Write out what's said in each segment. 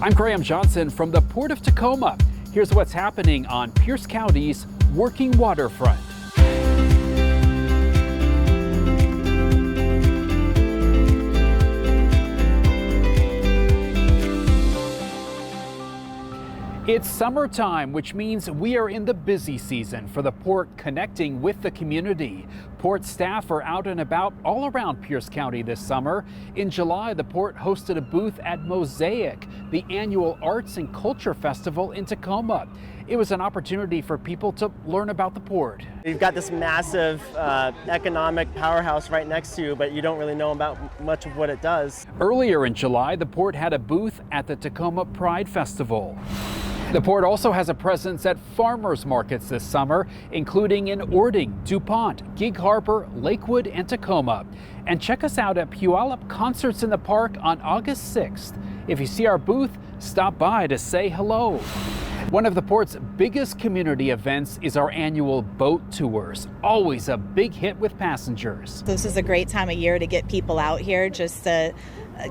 I'm Graham Johnson from the Port of Tacoma. Here's what's happening on Pierce County's working waterfront. It's summertime, which means we are in the busy season for the port, connecting with the community. Port staff are out and about all around Pierce County this summer. In July, the port hosted a booth at MOSAIC, the annual arts and culture festival in Tacoma. It was an opportunity for people to learn about the port. You've got this massive economic powerhouse right next to you, but you don't really know about much of what it does. Earlier in July, the port had a booth at the Tacoma Pride Festival. The port also has a presence at farmers markets this summer, including in Ording, DuPont, Gig Harbor, Lakewood, and Tacoma. And check us out at Puyallup Concerts in the Park on August 6th. If you see our booth, stop by to say hello. One of the port's biggest community events is our annual boat tours, always a big hit with passengers. This is a great time of year to get people out here just to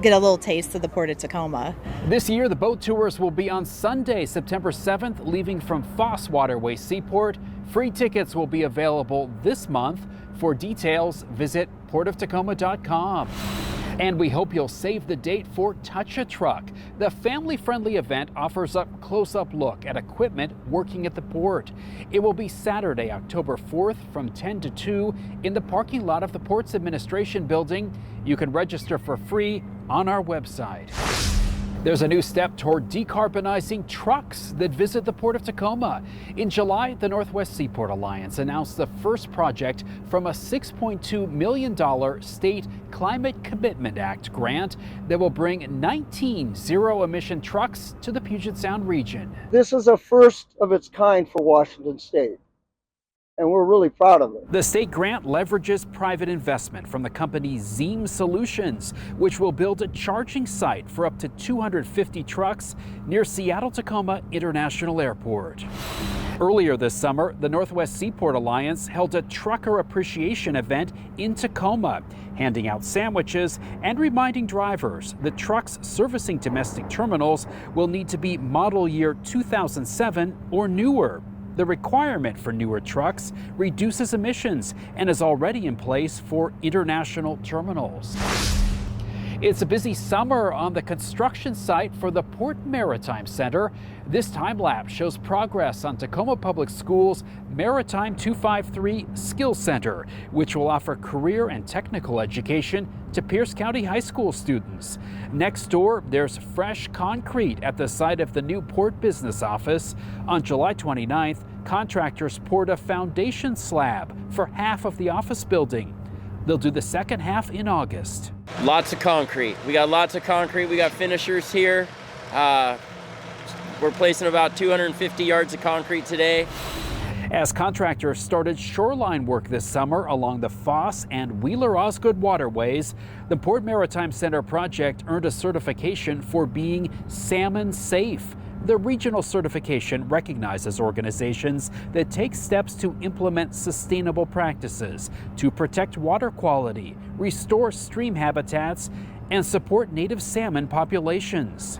get a little taste of the Port of Tacoma. This year, the boat tours will be on Sunday, September 7th, leaving from Foss Waterway Seaport. Free tickets will be available this month. For details, visit portoftacoma.com. And we hope you'll save the date for Touch a Truck. The family-friendly event offers a close-up look at equipment working at the port. It will be Saturday, October 4th from 10 to 2 in the parking lot of the Port's Administration Building. You can register for free on our website. There's a new step toward decarbonizing trucks that visit the Port of Tacoma. In July, the Northwest Seaport Alliance announced the first project from a $6.2 million state Climate Commitment Act grant that will bring 19 zero-emission trucks to the Puget Sound region. This is a first of its kind for Washington State, and we're really proud of it. The state grant leverages private investment from the company Zeem Solutions, which will build a charging site for up to 250 trucks near Seattle-Tacoma International Airport. Earlier this summer, the Northwest Seaport Alliance held a trucker appreciation event in Tacoma, handing out sandwiches and reminding drivers that trucks servicing domestic terminals will need to be model year 2007 or newer. The requirement for newer trucks reduces emissions and is already in place for international terminals. It's a busy summer on the construction site for the Port Maritime Center. This time-lapse shows progress on Tacoma Public Schools' Maritime 253 Skills Center, which will offer career and technical education to Pierce County High School students. Next door, there's fresh concrete at the site of the new Port Business Office. On July 29th, contractors poured a foundation slab for half of the office building. They'll do the second half in August. Lots of concrete. We got lots of concrete. We got finishers here. We're placing about 250 yards of concrete today. As contractors started shoreline work this summer along the Foss and Wheeler-Osgood waterways, the Port Maritime Center project earned a certification for being Salmon-Safe. The regional certification recognizes organizations that take steps to implement sustainable practices to protect water quality, restore stream habitats, and support native salmon populations.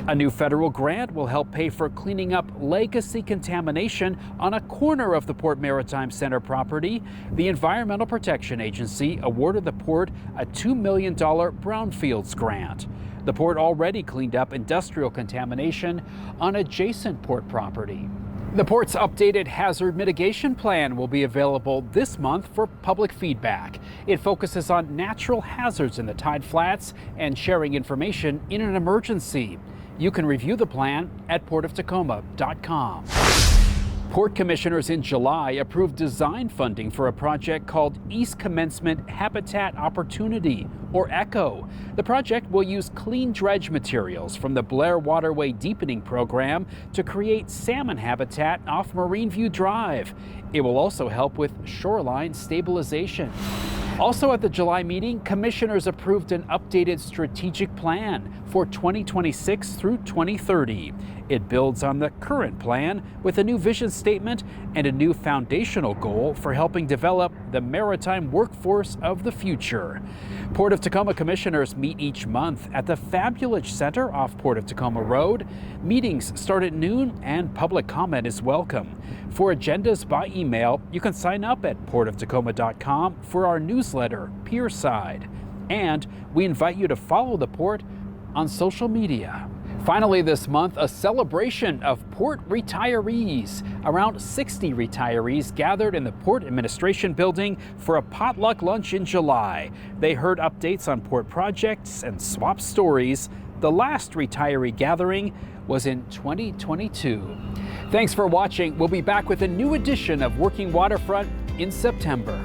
A new federal grant will help pay for cleaning up legacy contamination on a corner of the Port Maritime Center property. The Environmental Protection Agency awarded the port a $2 million brownfields grant. The port already cleaned up industrial contamination on adjacent port property. The port's updated hazard mitigation plan will be available this month for public feedback. It focuses on natural hazards in the tide flats and sharing information in an emergency. You can review the plan at portoftacoma.com. Port commissioners in July approved design funding for a project called East Commencement Habitat Opportunity, or ECHO. The project will use clean dredge materials from the Blair Waterway Deepening Program to create salmon habitat off Marine View Drive. It will also help with shoreline stabilization. Also at the July meeting, commissioners approved an updated strategic plan for 2026 through 2030. It builds on the current plan with a new vision statement and a new foundational goal for helping develop the maritime workforce of the future. Port of Tacoma commissioners meet each month at the Fabulous Center off Port of Tacoma Road. Meetings start at noon and public comment is welcome. For agendas by email, you can sign up at portoftacoma.com for our newsletter, Pierside. And we invite you to follow the port on social media. Finally this month, a celebration of port retirees. Around 60 retirees gathered in the Port Administration Building for a potluck lunch in July. They heard updates on port projects and swapped stories. The last retiree gathering was in 2022. Thanks for watching. We'll be back with a new edition of Working Waterfront in September.